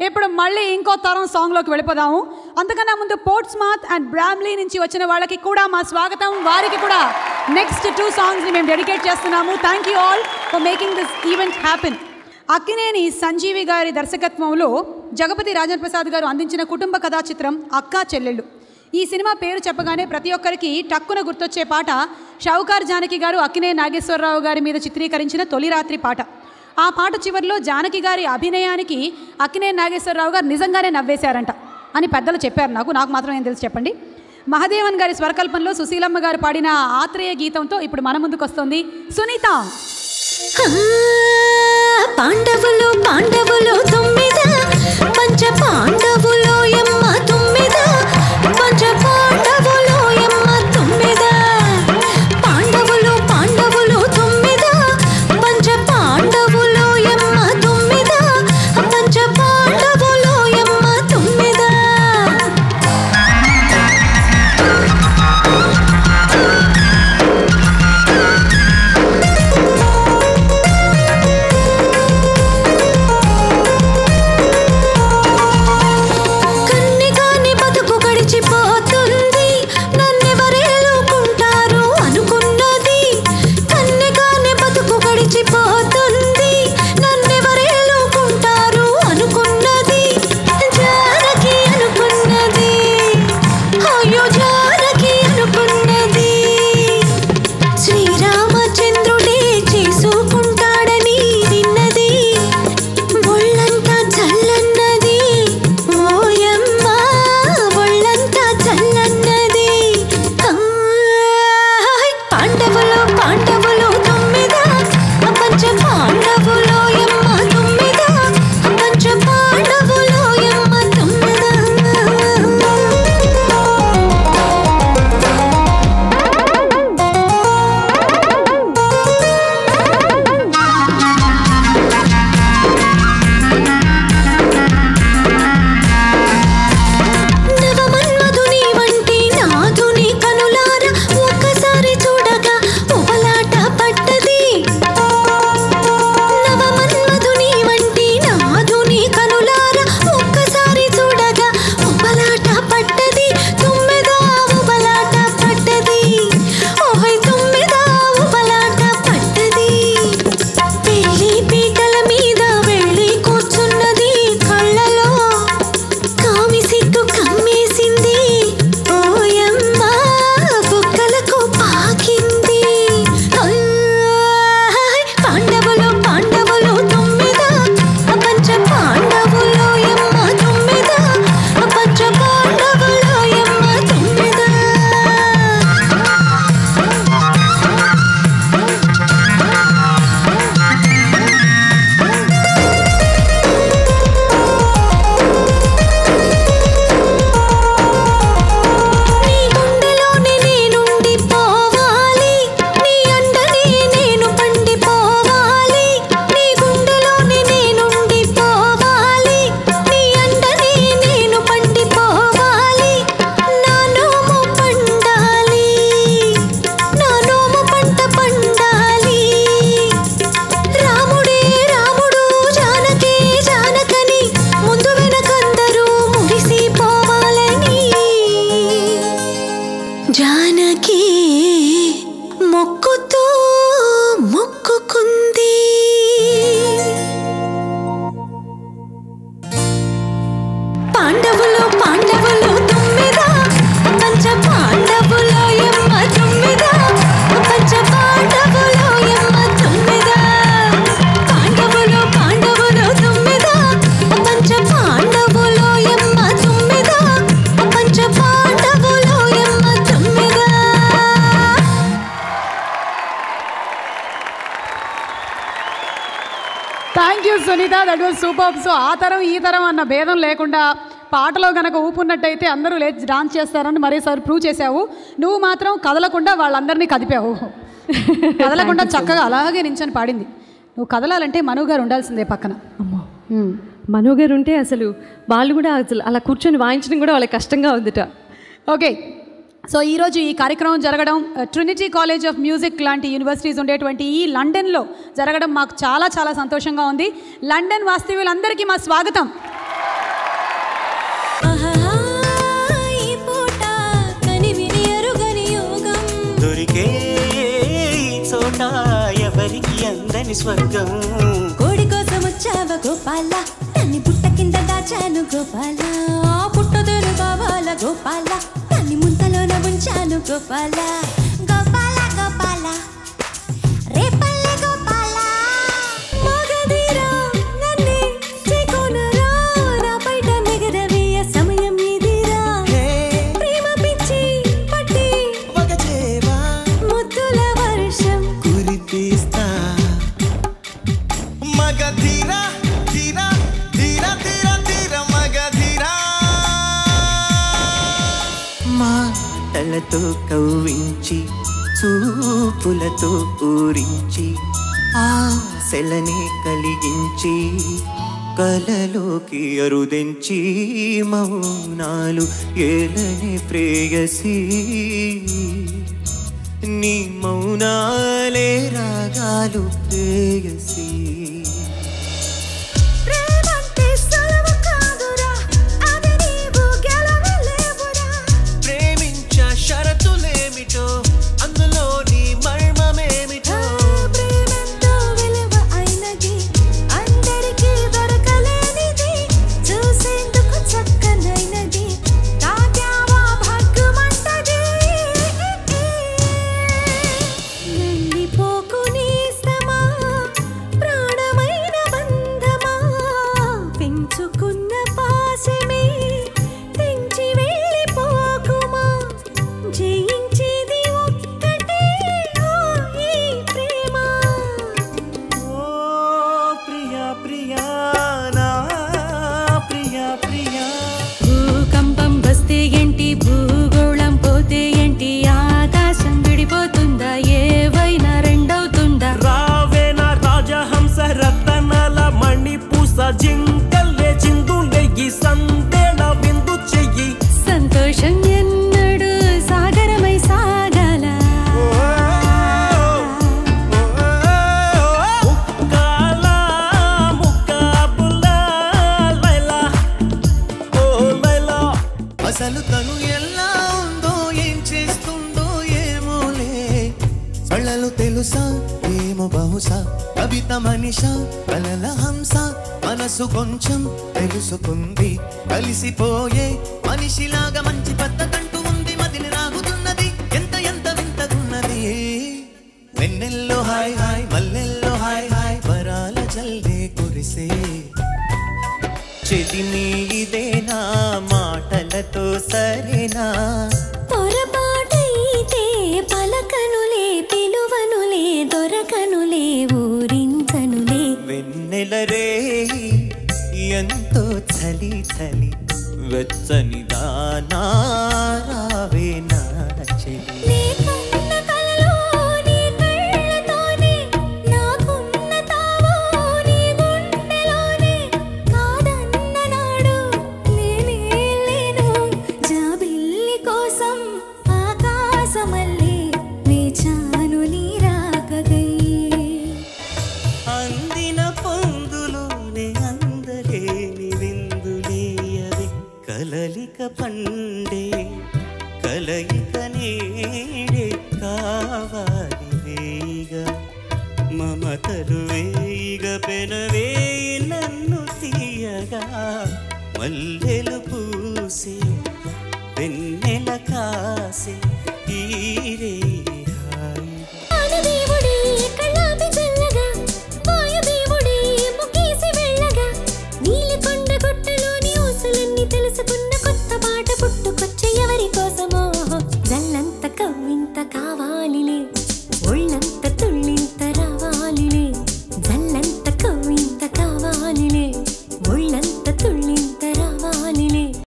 ఇప్పుడు మళ్ళీ ఇంకో తరం సాంగ్లోకి వెళ్ళిపోదాము. అంతకన్నా ముందు పోర్ట్స్మౌత్ అండ్ బ్రామ్లీ నుంచి వచ్చిన వాళ్ళకి కూడా మా స్వాగతం. వారికి కూడా నెక్స్ట్ 2 సాంగ్స్ని మేము డెడికేట్ చేస్తున్నాము. Thank you all for making this event happen. Akkineni Sanjeevi గారి దర్శకత్వంలో జగపతి రాజేంద్ర ప్రసాద్ గారు అందించిన కుటుంబ కథా చిత్రం అక్కా చెల్లెళ్ళు. ఈ సినిమా పేరు చెప్పగానే ప్రతి ఒక్కరికి టక్కున గుర్తొచ్చే పాట షౌకార్ జానకి గారు అక్కినేని నాగేశ్వరరావు గారి మీద చిత్రీకరించిన తొలి రాత్రి పాట. ఆ పాట చివరిలో జానకి గారి అభినయానికి అక్కినేని నాగేశ్వరరావు గారు నిజంగానే నవ్వేశారంట అని పెద్దలు చెప్పారు. నాకు మాత్రం ఏం తెలుసు చెప్పండి. మహదేవన్ గారి స్వరకల్పనలో సుశీలమ్మ గారు పాడిన ఆత్రేయ గీతంతో ఇప్పుడు మన ముందుకు వస్తుంది సునీత. పాండవులు పాండవులు తొమ్మిద పంచ పాండవులు ఎమ్మ తొమ్మిద పంచ పాండవులు ఎమ్మ తొమ్మిద పాండవులు పాండవులు తొమ్మిద పంచ పాండవులు ఎమ్మ తొమ్మిద పంచ పాండవులు ఎమ్మ తొమ్మిద Sunitha, that was super. So ఆ తరం ఈ తరం అన్న భేదం లేకుండా పాటలో కనుక ఊపున్నట్టయితే అందరూ లేచి డాన్స్ చేస్తారని మరోసారి ప్రూవ్ చేసావు. నువ్వు మాత్రం కదలకుండా వాళ్ళందరినీ కదిపావు. కదలకుండా చక్కగా అలాగే నించొని పాడింది. నువ్వు కదలాలంటే మను గారు ఉండాల్సిందే పక్కన. అమ్మో, మను గారు ఉంటే అసలు వాళ్ళు కూడా అసలు అలా కూర్చొని వాయించడం కూడా వాళ్ళకి కష్టంగా ఉందిట. ఓకే, సో ఈరోజు ఈ కార్యక్రమం జరగడం ట్రినిటీ కాలేజ్ ఆఫ్ మ్యూజిక్ లాంటి యూనివర్సిటీస్ ఉండేటువంటి ఈ లండన్లో జరగడం మాకు చాలా చాలా సంతోషంగా ఉంది. లండన్ వాస్తవ్యులందరికీ మా స్వాగతం. ఎవరికి అందని స్వర్గం. కోడి కోసం వచ్చావ గోపాల, దాన్ని పుట్ట కింద దాచాను గోపాల. పుట్టదేను కావాల గోపాల, దాన్ని ముంతలోన ఉంచాను గోపాల. గోపాల గోపాల రేపల్లె గోపాల. మగధీరా నన్నే చేకొనరా, నా బయట నెగరవేయ సమయం ఇదిరా. ప్రేమ పిచ్చి పట్టి వగచేవా ముద్దుల వర్షం కురిపిస్తా. మగధీరా ధీరా ధీరా ధీరా ధీరా మగధీరా. మాటలతో కవ్వించి చూపులతో ఊరించి ఆశలనే కలిగించి కలలోకి అరుదించి మౌనాలు ఏలనే ప్రేయసి. నీ మౌనాలే రాగాలు ప్రేయసి. ప్రేమంటే సులువు కాదురా, అది నీవు గెలవలేవురా. ప్రేమించ షరతులేమిటో, అందులో నీ మర్మమేమిటో. ప్రేమెంతో విలువ అయినది, అందరికీ దొరకలేనిది. చూసేందుకు చక్కనైనది, తాగావా భగ్గుమంటది. నందిపోకు నేస్తమా, ప్రాణమైన బంధమా. పెంచుకున్న పాశమే తెంచి వెళ్ళిపోకుమా. జయించేది ఒక్కటే ఓ ఈ ప్రేమ. ఓ ప్రియా ప్రియా నా ప్రియా ప్రియా. భూకంపం వస్తే ఏంటి, భూగోళం పోతే ఏంటి, ఆకాశం విడిపోతుందా, ఏవైనా రెండవుతుందా. రావేనా రాజహంస రతనాల మణిపూస జింకల్లే చిందులే ఈ సందేళ విందు చెయ్యి. సంతోషం ఎన్నడు సాగరమై సాగాల. ముక్కాల ముక్కాబుల లైలా ఓ లైలా. అసలు తను ఎలా ఉందో ఏం చేస్తుందో ఏమోలే. కళ్ళలు తెలుసా ఏమో బహుశా, కవిత మనిష కలల హంస. మనసు కొంచెం తెలుసుకుంది, కలిసిపోయే మనిషిలాగా మంచి పద్ధతంటూ ఉంది. మదిని రాగుతున్నది, ఎంత ఎంత వింతగున్నది. వెన్నెల్లో హాయ్ హాయ్, మల్లెల్లో హాయ్ హాయ్, వరాల జల్దే కురిసే. చెలిమి ఇదేనా, మాటలతో సరేనా. పొరపాటైతే పలకనులే, పిలువనులే, దొరకనులే, ఊరించనులే. వెన్నెల రే ఎంతో చలి చలి, వెచ్చని దానా రావే నా చెలి. నీకున్న కలలో నీ కళ్ళతోనే, నాకున్న తావు నీ గుండెలోనే. కాదన్న నాడు నేనే లేను, జాబిల్లి కోసం ఆకాశమల్లే వేచాను నీ రాకగై. అందిన పొందులోనే అందలేని విందులేయవే. కలలిక పండే కలయిక నేడే కావాలి వేయిగా. మమతలు వేయిగ పెనవేయి నన్ను తీయగా. మల్లెలు పూసే వెన్నెల కాసే ఈ రేయి